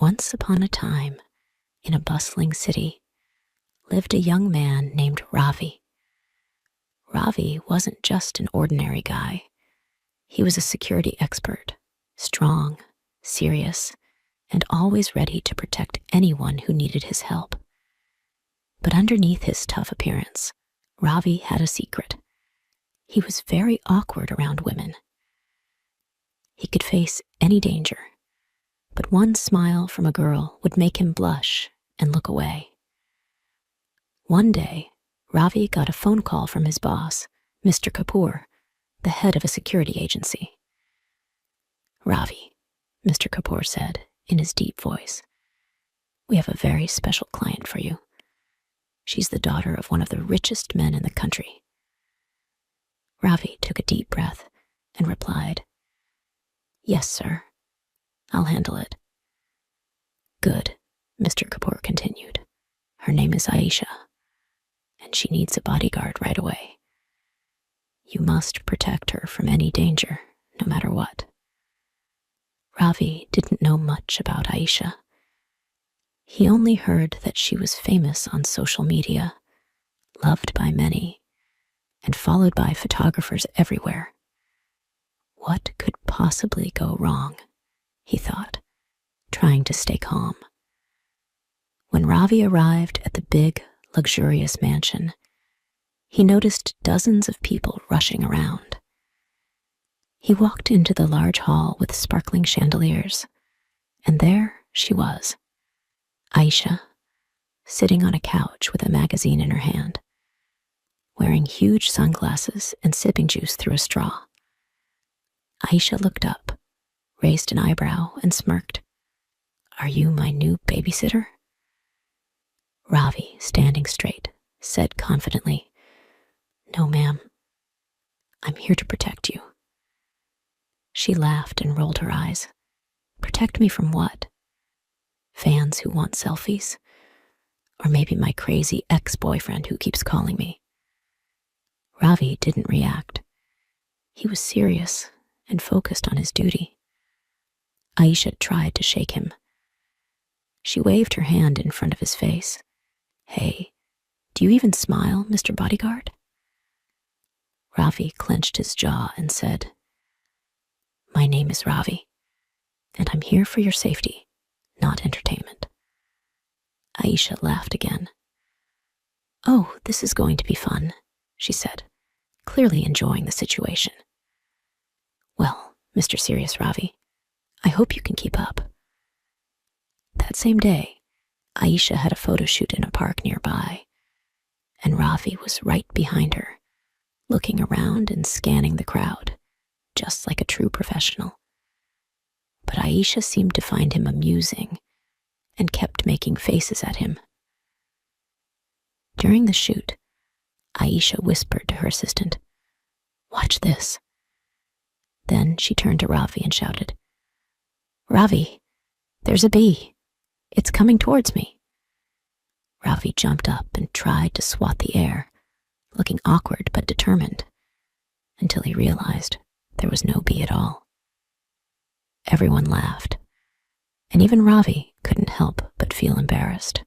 Once upon a time, in a bustling city, lived a young man named Ravi. Ravi wasn't just an ordinary guy. He was a security expert, strong, serious, and always ready to protect anyone who needed his help. But underneath his tough appearance, Ravi had a secret. He was very awkward around women. He could face any danger, but one smile from a girl would make him blush and look away. One day, Ravi got a phone call from his boss, Mr. Kapoor, the head of a security agency. "Ravi," Mr. Kapoor said in his deep voice, "we have a very special client for you. She's the daughter of one of the richest men in the country." Ravi took a deep breath and replied, "Yes, sir. I'll handle it." "Good," Mr. Kapoor continued. "Her name is Aisha, and she needs a bodyguard right away. You must protect her from any danger, no matter what." Ravi didn't know much about Aisha. He only heard that she was famous on social media, loved by many, and followed by photographers everywhere. What could possibly go wrong, he thought, trying to stay calm. When Ravi arrived at the big, luxurious mansion, he noticed dozens of people rushing around. He walked into the large hall with sparkling chandeliers, and there she was, Aisha, sitting on a couch with a magazine in her hand, wearing huge sunglasses and sipping juice through a straw. Aisha looked up, raised an eyebrow, and smirked. "Are you my new babysitter?" Ravi, standing straight, said confidently, "No, ma'am. I'm here to protect you." She laughed and rolled her eyes. "Protect me from what? Fans who want selfies? Or maybe my crazy ex-boyfriend who keeps calling me?" Ravi didn't react. He was serious and focused on his duty. Aisha tried to shake him. She waved her hand in front of his face. "Hey, do you even smile, Mr. Bodyguard?" Ravi clenched his jaw and said, "My name is Ravi, and I'm here for your safety, not entertainment." Aisha laughed again. "Oh, this is going to be fun," she said, clearly enjoying the situation. "Well, Mr. Serious Ravi, I hope you can keep up." That same day, Aisha had a photo shoot in a park nearby, and Ravi was right behind her, looking around and scanning the crowd, just like a true professional. But Aisha seemed to find him amusing and kept making faces at him. During the shoot, Aisha whispered to her assistant, "Watch this." Then she turned to Ravi and shouted, "Ravi, there's a bee. It's coming towards me." Ravi jumped up and tried to swat the air, looking awkward but determined, until he realized there was no bee at all. Everyone laughed, and even Ravi couldn't help but feel embarrassed.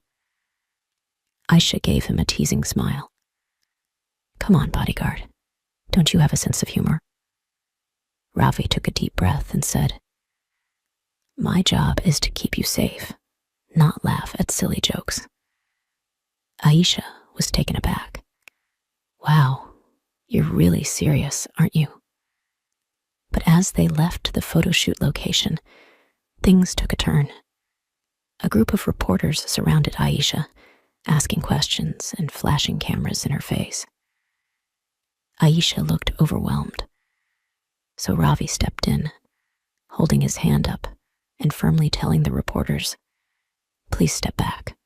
Aisha gave him a teasing smile. "Come on, bodyguard. Don't you have a sense of humor?" Ravi took a deep breath and said, "My job is to keep you safe, not laugh at silly jokes." Aisha was taken aback. "Wow, you're really serious, aren't you?" But as they left the photo shoot location, things took a turn. A group of reporters surrounded Aisha, asking questions and flashing cameras in her face. Aisha looked overwhelmed, so Ravi stepped in, holding his hand up and firmly telling the reporters, "Please step back."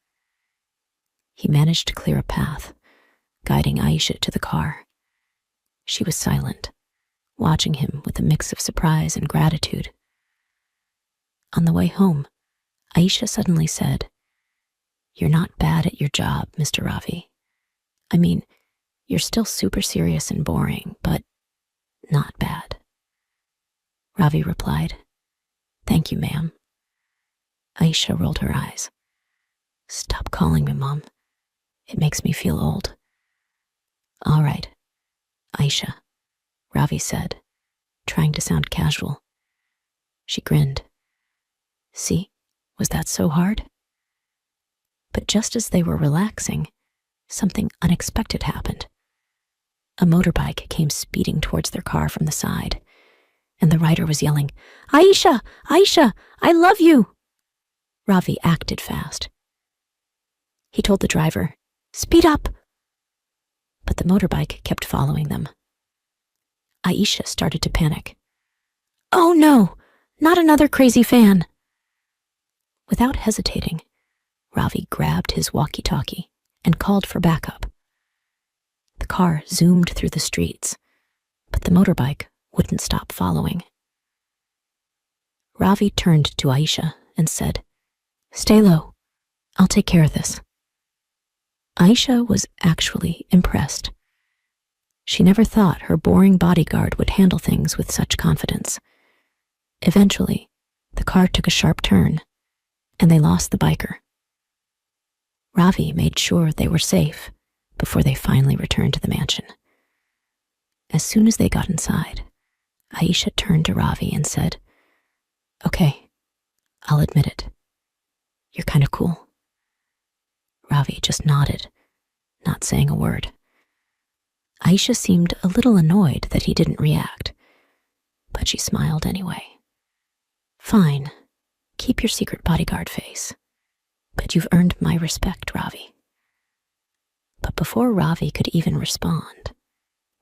He managed to clear a path, guiding Aisha to the car. She was silent, watching him with a mix of surprise and gratitude. On the way home, Aisha suddenly said, "You're not bad at your job, Mr. Ravi. I mean, you're still super serious and boring, but not bad." Ravi replied, "Thank you, ma'am." Aisha rolled her eyes. Stop calling me Mom. It makes me feel old. All right, Aisha, Ravi said, trying to sound casual. She grinned. See, was that so hard? But just as they were relaxing, something unexpected happened. A motorbike came speeding towards their car from the side, and the rider was yelling, Aisha, Aisha, I love you. Ravi acted fast. He told the driver, speed up. But the motorbike kept following them. Aisha started to panic. Oh no, not another crazy fan. Without hesitating, Ravi grabbed his walkie-talkie and called for backup. The car zoomed through the streets, but the motorbike wouldn't stop following. Ravi turned to Aisha and said, Stay low. I'll take care of this. Aisha was actually impressed. She never thought her boring bodyguard would handle things with such confidence. Eventually, the car took a sharp turn, and they lost the biker. Ravi made sure they were safe before they finally returned to the mansion. As soon as they got inside, Aisha turned to Ravi and said, Okay, I'll admit it. You're kind of cool. Ravi just nodded, not saying a word. Aisha seemed a little annoyed that he didn't react, but she smiled anyway. Fine, keep your secret bodyguard face, but you've earned my respect, Ravi. But before Ravi could even respond,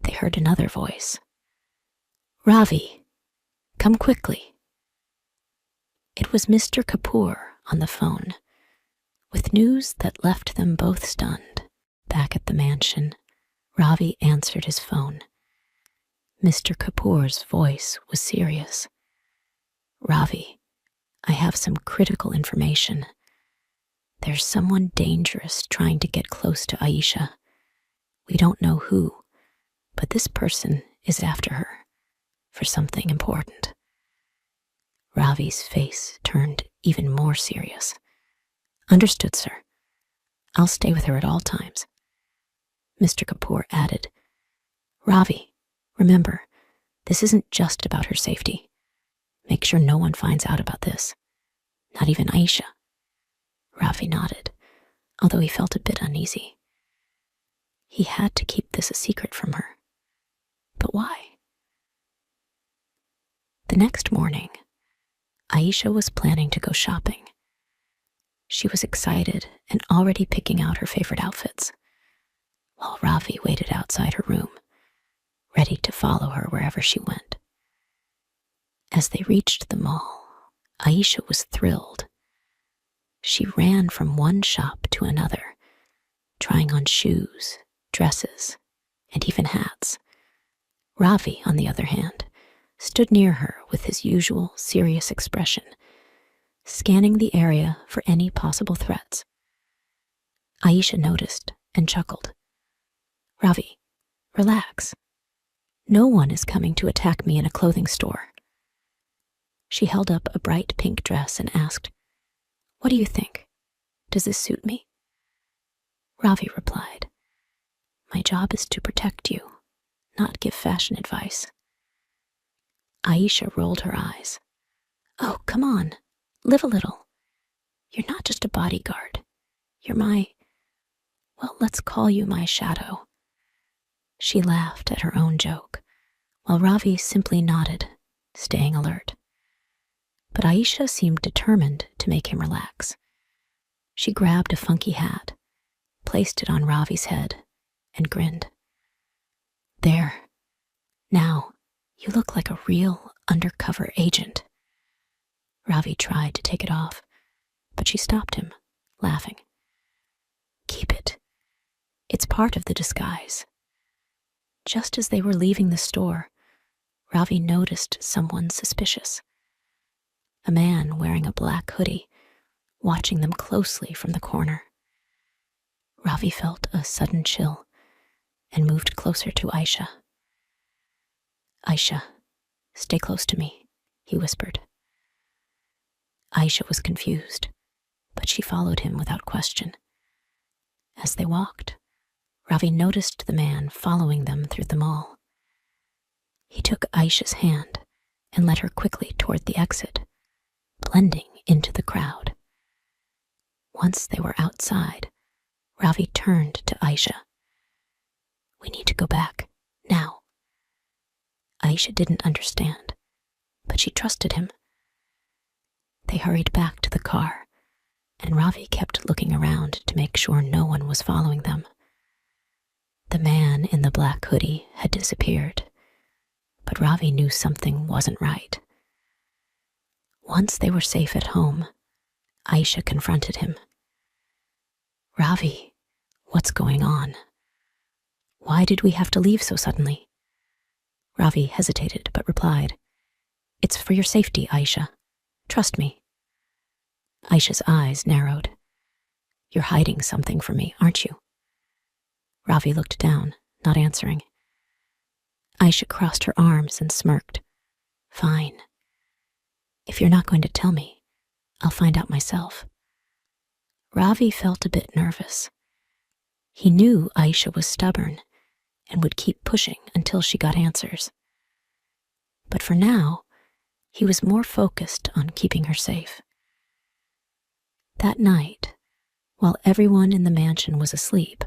they heard another voice. Ravi, come quickly. It was Mr. Kapoor on the phone, with news that left them both stunned. Back at the mansion, Ravi answered his phone. Mr. Kapoor's voice was serious. Ravi, I have some critical information. There's someone dangerous trying to get close to Aisha. We don't know who, but this person is after her for something important. Ravi's face turned even more serious. Understood, sir. I'll stay with her at all times. Mr. Kapoor added, Ravi, remember, this isn't just about her safety. Make sure no one finds out about this. Not even Aisha. Ravi nodded, although he felt a bit uneasy. He had to keep this a secret from her. But why? The next morning, Aisha was planning to go shopping. She was excited and already picking out her favorite outfits, while Ravi waited outside her room, ready to follow her wherever she went. As they reached the mall, Aisha was thrilled. She ran from one shop to another, trying on shoes, dresses, and even hats. Ravi, on the other hand, stood near her with his usual serious expression, scanning the area for any possible threats. Aisha noticed and chuckled. Ravi, relax. No one is coming to attack me in a clothing store. She held up a bright pink dress and asked, What do you think? Does this suit me? Ravi replied, My job is to protect you, not give fashion advice. Aisha rolled her eyes. Oh, come on, live a little. You're not just a bodyguard. You're let's call you my shadow. She laughed at her own joke, while Ravi simply nodded, staying alert. But Aisha seemed determined to make him relax. She grabbed a funky hat, placed it on Ravi's head, and grinned. There. Now, you look like a real undercover agent. Ravi tried to take it off, but she stopped him, laughing. Keep it. It's part of the disguise. Just as they were leaving the store, Ravi noticed someone suspicious. A man wearing a black hoodie, watching them closely from the corner. Ravi felt a sudden chill and moved closer to Aisha. Aisha, stay close to me, he whispered. Aisha was confused, but she followed him without question. As they walked, Ravi noticed the man following them through the mall. He took Aisha's hand and led her quickly toward the exit, blending into the crowd. Once they were outside, Ravi turned to Aisha. "We need to go back, now." Aisha didn't understand, but she trusted him. They hurried back to the car, and Ravi kept looking around to make sure no one was following them. The man in the black hoodie had disappeared, but Ravi knew something wasn't right. Once they were safe at home, Aisha confronted him. "Ravi, what's going on? Why did we have to leave so suddenly?" Ravi hesitated but replied, "It's for your safety, Aisha. Trust me." Aisha's eyes narrowed. "You're hiding something from me, aren't you?" Ravi looked down, not answering. Aisha crossed her arms and smirked. "Fine. If you're not going to tell me, I'll find out myself." Ravi felt a bit nervous. He knew Aisha was stubborn and would keep pushing until she got answers. But for now, he was more focused on keeping her safe. That night, while everyone in the mansion was asleep,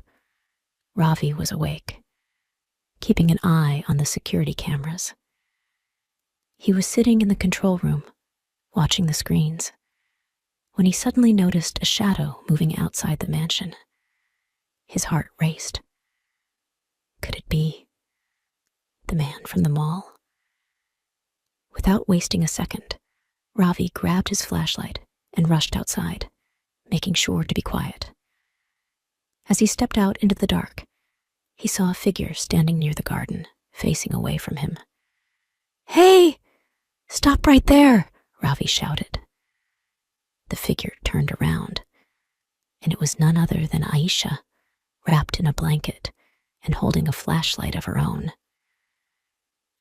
Ravi was awake, keeping an eye on the security cameras. He was sitting in the control room, watching the screens, when he suddenly noticed a shadow moving outside the mansion. His heart raced. Could it be the man from the mall? Without wasting a second, Ravi grabbed his flashlight and rushed outside, making sure to be quiet. As he stepped out into the dark, he saw a figure standing near the garden, facing away from him. "Hey! Stop right there!" Ravi shouted. The figure turned around, and it was none other than Aisha, wrapped in a blanket and holding a flashlight of her own.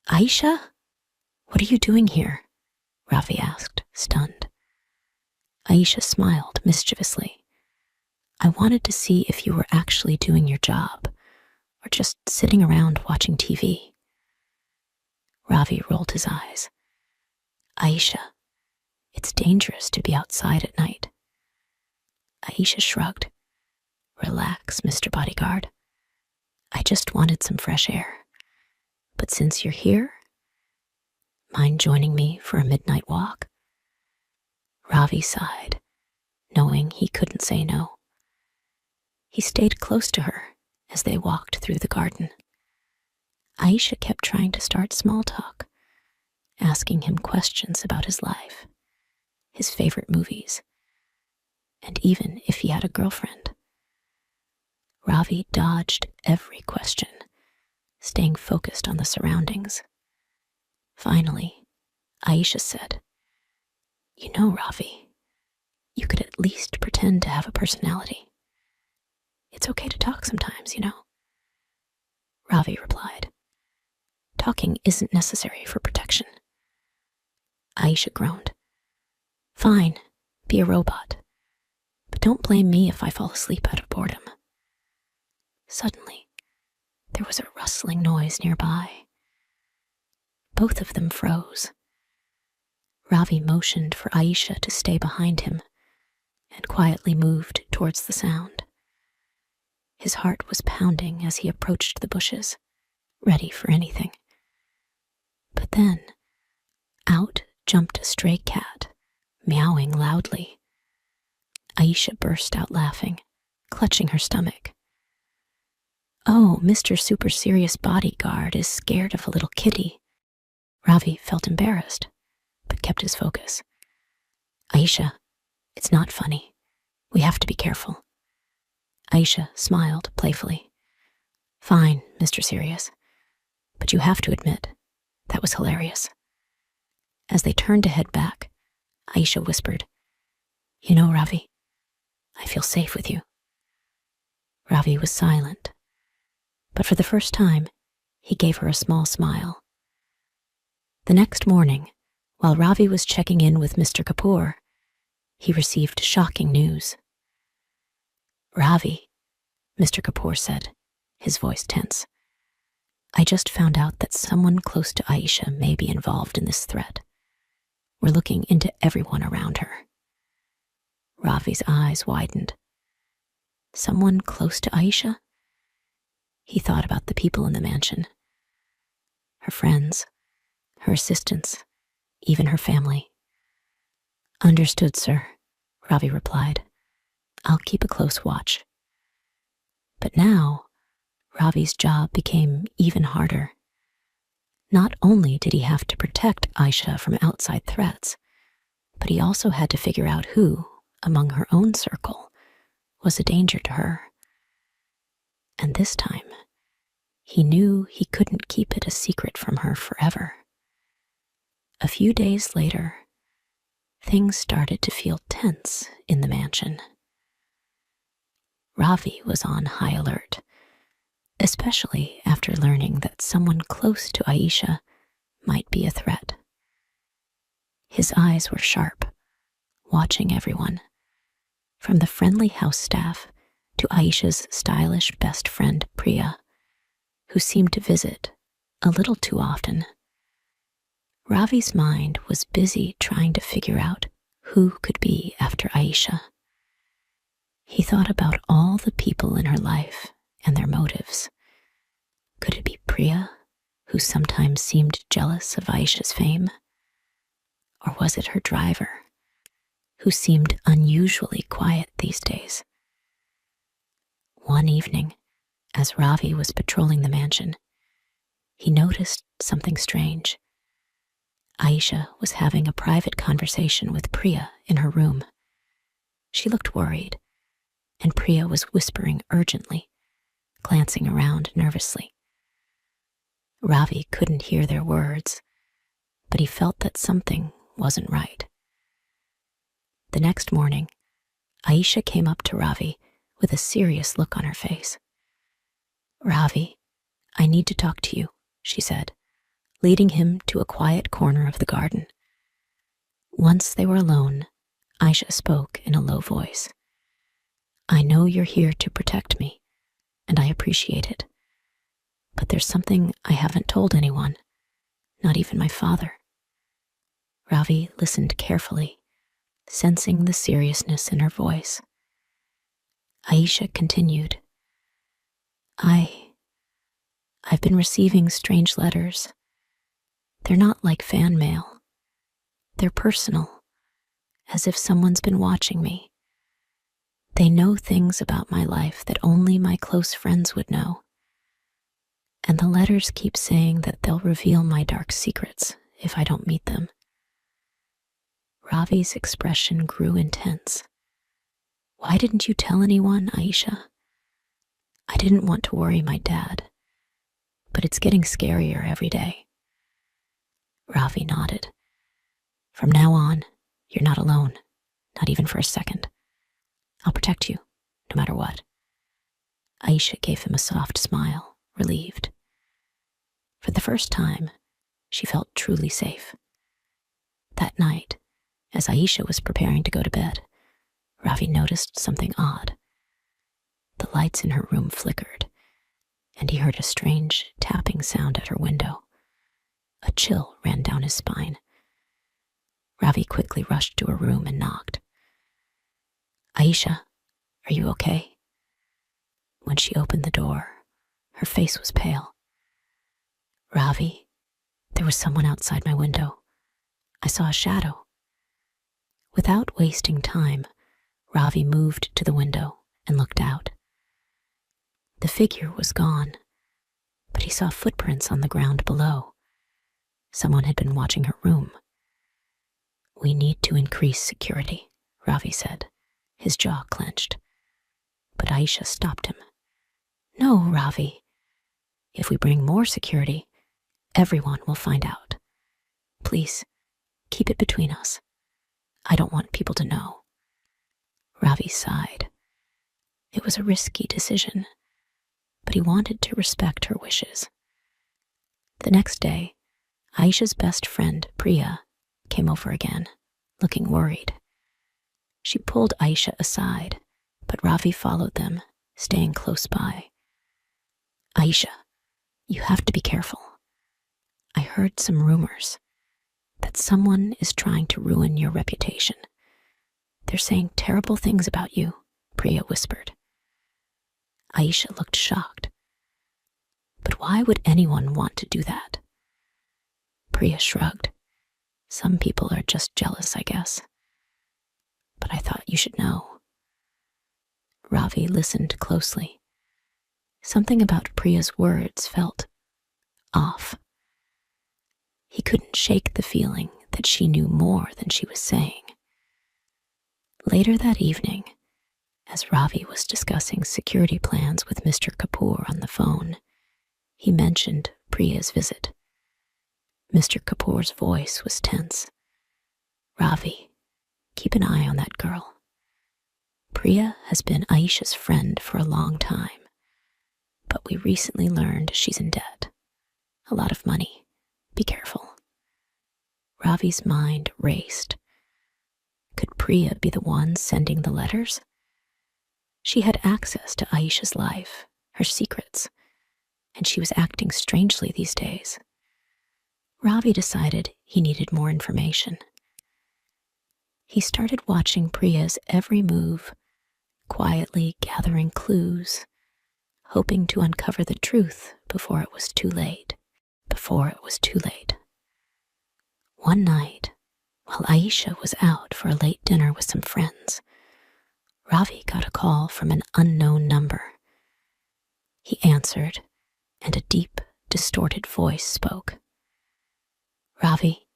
"Aisha? What are you doing here?" Ravi asked, stunned. Aisha smiled mischievously. "I wanted to see if you were actually doing your job, or just sitting around watching TV." Ravi rolled his eyes. "Aisha, it's dangerous to be outside at night." Aisha shrugged. "Relax, Mr. Bodyguard. I just wanted some fresh air. But since you're here, mind joining me for a midnight walk?" Ravi sighed, knowing he couldn't say no. He stayed close to her as they walked through the garden. Aisha kept trying to start small talk, asking him questions about his life, his favorite movies, and even if he had a girlfriend. Ravi dodged every question, staying focused on the surroundings. Finally, Aisha said, "You know, Ravi, you could at least pretend to have a personality. It's okay to talk sometimes, you know." Ravi replied, "Talking isn't necessary for protection." Aisha groaned. "Fine, be a robot. But don't blame me if I fall asleep out of boredom." Suddenly, there was a rustling noise nearby. Both of them froze. Ravi motioned for Aisha to stay behind him and quietly moved towards the sound. His heart was pounding as he approached the bushes, ready for anything. But then, out jumped a stray cat, meowing loudly. Aisha burst out laughing, clutching her stomach. "Oh, Mr. Super Serious Bodyguard is scared of a little kitty." Ravi felt embarrassed, but kept his focus. "Aisha, it's not funny. We have to be careful." Aisha smiled playfully. "Fine, Mr. Serious, but you have to admit, that was hilarious." As they turned to head back, Aisha whispered, "You know, Ravi, I feel safe with you." Ravi was silent, but for the first time, he gave her a small smile. The next morning, while Ravi was checking in with Mr. Kapoor, he received shocking news. "Ravi," Mr. Kapoor said, his voice tense, "I just found out that someone close to Aisha may be involved in this threat. We're looking into everyone around her." Ravi's eyes widened. Someone close to Aisha? He thought about the people in the mansion. Her friends, her assistants, even her family. "Understood, sir," Ravi replied. "I'll keep a close watch." But now, Ravi's job became even harder. Not only did he have to protect Aisha from outside threats, but he also had to figure out who, among her own circle, was a danger to her. And this time, he knew he couldn't keep it a secret from her forever. A few days later, things started to feel tense in the mansion. Ravi was on high alert, especially after learning that someone close to Aisha might be a threat. His eyes were sharp, watching everyone, from the friendly house staff to Aisha's stylish best friend Priya, who seemed to visit a little too often. Ravi's mind was busy trying to figure out who could be after Aisha. He thought about all the people in her life and their motives. Could it be Priya, who sometimes seemed jealous of Aisha's fame? Or was it her driver, who seemed unusually quiet these days? One evening, as Ravi was patrolling the mansion, he noticed something strange. Aisha was having a private conversation with Priya in her room. She looked worried, and Priya was whispering urgently, glancing around nervously. Ravi couldn't hear their words, but he felt that something wasn't right. The next morning, Aisha came up to Ravi with a serious look on her face. "Ravi, I need to talk to you," she said, leading him to a quiet corner of the garden. Once they were alone, Aisha spoke in a low voice. "I know you're here to protect me, and I appreciate it. But there's something I haven't told anyone, not even my father." Ravi listened carefully, sensing the seriousness in her voice. Aisha continued, I've been receiving strange letters. They're not like fan mail. They're personal, as if someone's been watching me. They know things about my life that only my close friends would know. And the letters keep saying that they'll reveal my dark secrets if I don't meet them. Ravi's expression grew intense. "Why didn't you tell anyone, Aisha?" "I didn't want to worry my dad, but it's getting scarier every day." Ravi nodded. "From now on, you're not alone, not even for a second. I'll protect you, no matter what." Aisha gave him a soft smile, relieved. For the first time, she felt truly safe. That night, as Aisha was preparing to go to bed, Ravi noticed something odd. The lights in her room flickered, and he heard a strange tapping sound at her window. A chill ran down his spine. Ravi quickly rushed to her room and knocked. "Aisha, are you okay?" When she opened the door, her face was pale. "Ravi, there was someone outside my window. I saw a shadow." Without wasting time, Ravi moved to the window and looked out. The figure was gone, but he saw footprints on the ground below. Someone had been watching her room. "We need to increase security," Ravi said, his jaw clenched. But Aisha stopped him. "No, Ravi. If we bring more security, everyone will find out. Please, keep it between us. I don't want people to know." Ravi sighed. It was a risky decision, but he wanted to respect her wishes. The next day, Aisha's best friend, Priya, came over again, looking worried. She pulled Aisha aside, but Ravi followed them, staying close by. Aisha, you have to be careful. I heard some rumors that someone is trying to ruin your reputation. They're saying terrible things about you, Priya whispered. Aisha looked shocked. But why would anyone want to do that? Priya shrugged. Some people are just jealous, I guess. But I thought you should know. Ravi listened closely. Something about Priya's words felt off. He couldn't shake the feeling that she knew more than she was saying. Later that evening, as Ravi was discussing security plans with Mr. Kapoor on the phone, he mentioned Priya's visit. Mr. Kapoor's voice was tense. Ravi, keep an eye on that girl. Priya has been Aisha's friend for a long time, but we recently learned she's in debt. A lot of money. Be careful. Ravi's mind raced. Could Priya be the one sending the letters? She had access to Aisha's life, her secrets, and she was acting strangely these days. Ravi decided he needed more information. He started watching Priya's every move, quietly gathering clues, hoping to uncover the truth before it was too late. One night, while Aisha was out for a late dinner with some friends, Ravi got a call from an unknown number. He answered, and a deep, distorted voice spoke. Ravi,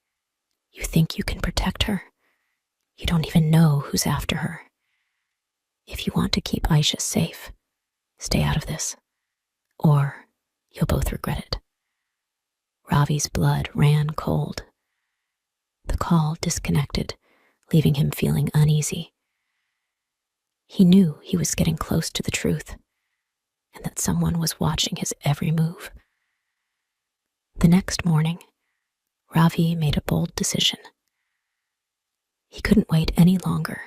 you think you can protect her? You don't even know who's after her. If you want to keep Aisha safe, stay out of this, or you'll both regret it. Ravi's blood ran cold. The call disconnected, leaving him feeling uneasy. He knew he was getting close to the truth, and that someone was watching his every move. The next morning, Ravi made a bold decision. He couldn't wait any longer.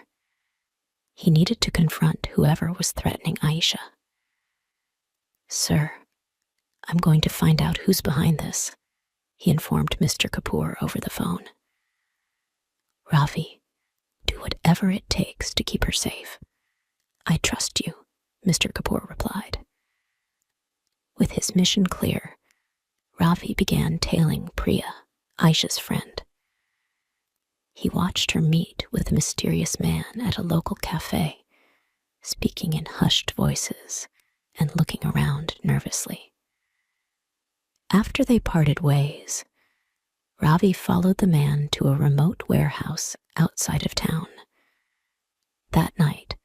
He needed to confront whoever was threatening Aisha. Sir, I'm going to find out who's behind this, he informed Mr. Kapoor over the phone. Ravi, do whatever it takes to keep her safe. I trust you, Mr. Kapoor replied. With his mission clear, Ravi began tailing Priya, Aisha's friend. He watched her meet with a mysterious man at a local cafe, speaking in hushed voices and looking around nervously. After they parted ways, Ravi followed the man to a remote warehouse outside of town. That night,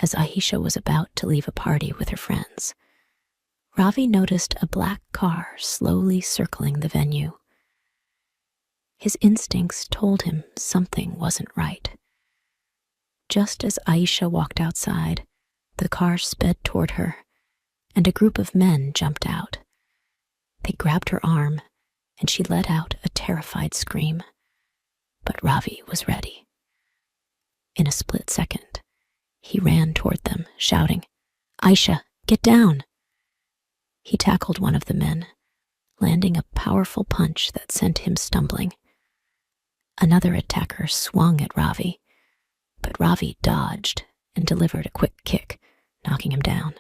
as Aisha was about to leave a party with her friends, Ravi noticed a black car slowly circling the venue. His instincts told him something wasn't right. Just as Aisha walked outside, the car sped toward her, and a group of men jumped out. They grabbed her arm, and she let out a terrified scream. But Ravi was ready. In a split second, he ran toward them, shouting, "Aisha, get down!" He tackled one of the men, landing a powerful punch that sent him stumbling. Another attacker swung at Ravi, but Ravi dodged and delivered a quick kick, knocking him down.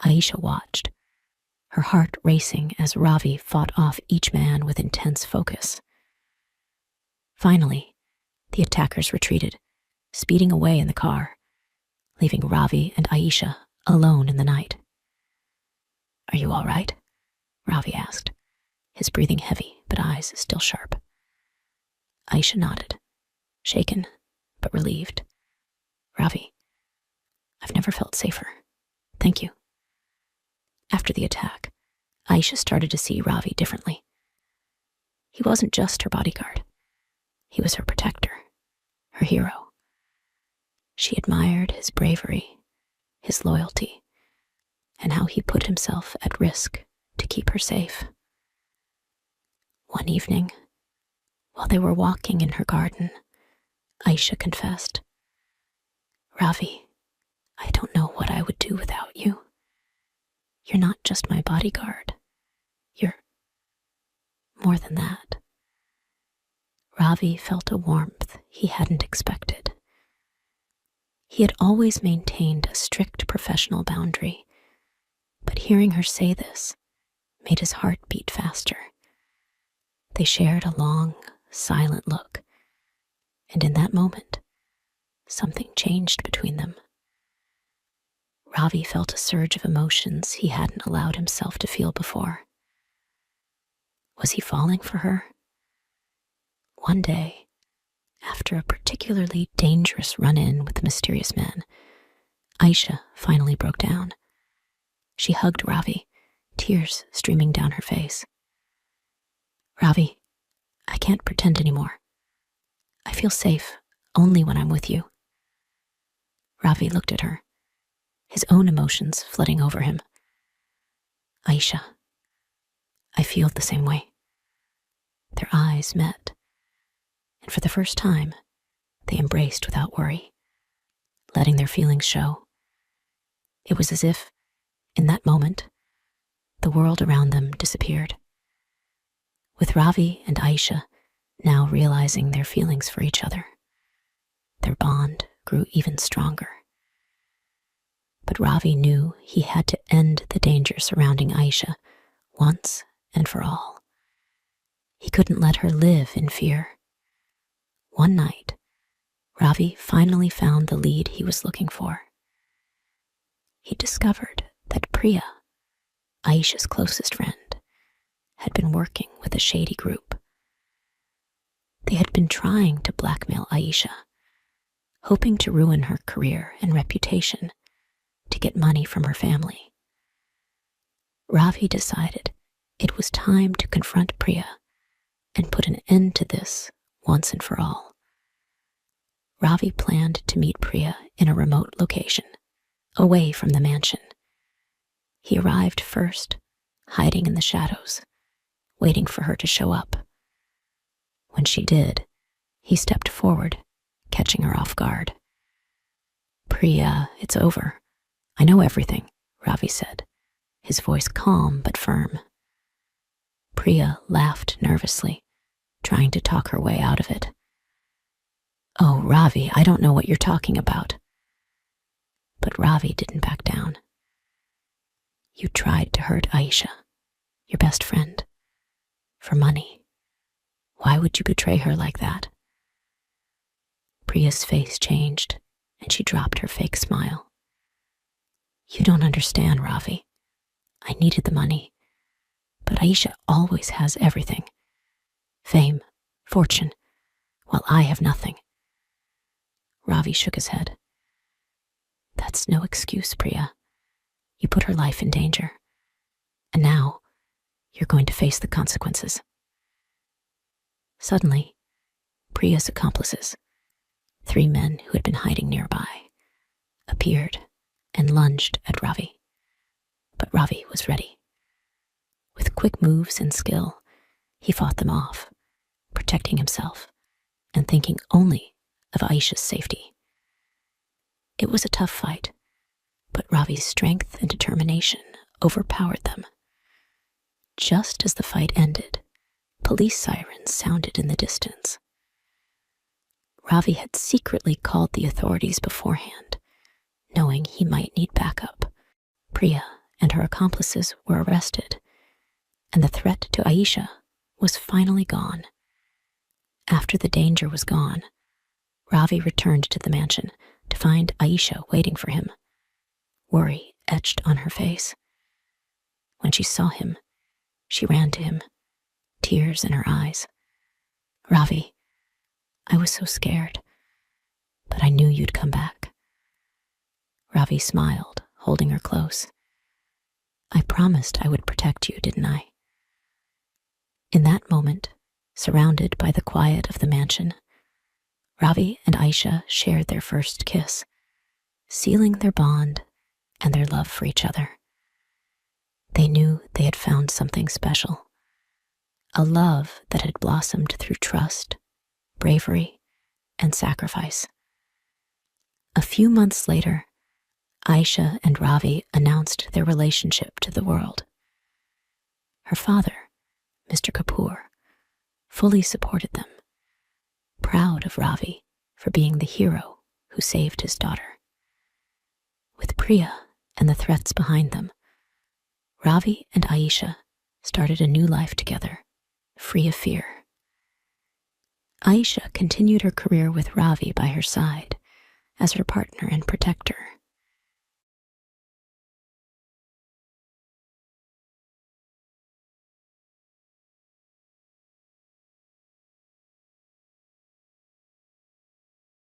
Aisha watched, her heart racing as Ravi fought off each man with intense focus. Finally, the attackers retreated, speeding away in the car, leaving Ravi and Aisha alone in the night. "Are you all right?" Ravi asked, his breathing heavy but eyes still sharp. Aisha nodded, shaken but relieved. "Ravi, I've never felt safer. Thank you." After the attack, Aisha started to see Ravi differently. He wasn't just her bodyguard. He was her protector, her hero. She admired his bravery, his loyalty, and how he put himself at risk to keep her safe. One evening, while they were walking in her garden, Aisha confessed. Ravi, I don't know what I would do without you. You're not just my bodyguard. You're more than that. Ravi felt a warmth he hadn't expected. He had always maintained a strict professional boundary, but hearing her say this made his heart beat faster. They shared a long, silent look, and in that moment, something changed between them. Ravi felt a surge of emotions he hadn't allowed himself to feel before. Was he falling for her? One day, after a particularly dangerous run-in with the mysterious man, Aisha finally broke down. She hugged Ravi, tears streaming down her face. Ravi, I can't pretend anymore. I feel safe only when I'm with you. Ravi looked at her, his own emotions flooding over him. Aisha, I feel the same way. Their eyes met, and for the first time, they embraced without worry, letting their feelings show. It was as if, in that moment, the world around them disappeared. With Ravi and Aisha now realizing their feelings for each other, their bond grew even stronger. But Ravi knew he had to end the danger surrounding Aisha once and for all. He couldn't let her live in fear. One night, Ravi finally found the lead he was looking for. He discovered that Priya, Aisha's closest friend, had been working with a shady group. They had been trying to blackmail Aisha, hoping to ruin her career and reputation to get money from her family. Ravi decided it was time to confront Priya and put an end to this once and for all. Ravi planned to meet Priya in a remote location, away from the mansion. He arrived first, hiding in the shadows, waiting for her to show up. When she did, he stepped forward, catching her off guard. Priya, it's over. I know everything, Ravi said, his voice calm but firm. Priya laughed nervously, trying to talk her way out of it. Oh, Ravi, I don't know what you're talking about. But Ravi didn't back down. You tried to hurt Aisha, your best friend, for money. Why would you betray her like that? Priya's face changed, and she dropped her fake smile. You don't understand, Ravi. I needed the money, but Aisha always has everything. Fame, fortune, while I have nothing. Ravi shook his head. That's no excuse, Priya. You put her life in danger, and now you're going to face the consequences. Suddenly, Priya's accomplices, 3 men who had been hiding nearby, appeared and lunged at Ravi. But Ravi was ready. With quick moves and skill, he fought them off, protecting himself and thinking only of Aisha's safety. It was a tough fight, but Ravi's strength and determination overpowered them. Just as the fight ended, police sirens sounded in the distance. Ravi had secretly called the authorities beforehand, knowing he might need backup. Priya and her accomplices were arrested, and the threat to Aisha was finally gone. After the danger was gone, Ravi returned to the mansion to find Aisha waiting for him, worry etched on her face. When she saw him, she ran to him, tears in her eyes. Ravi, I was so scared, but I knew you'd come back. Ravi smiled, holding her close. I promised I would protect you, didn't I? In that moment, surrounded by the quiet of the mansion, Ravi and Aisha shared their first kiss, sealing their bond and their love for each other. They knew they had found something special, a love that had blossomed through trust, bravery, and sacrifice. A few months later, Aisha and Ravi announced their relationship to the world. Her father, Mr. Kapoor, fully supported them, proud of Ravi for being the hero who saved his daughter. With Priya and the threats behind them, Ravi and Aisha started a new life together, free of fear. Aisha continued her career with Ravi by her side as her partner and protector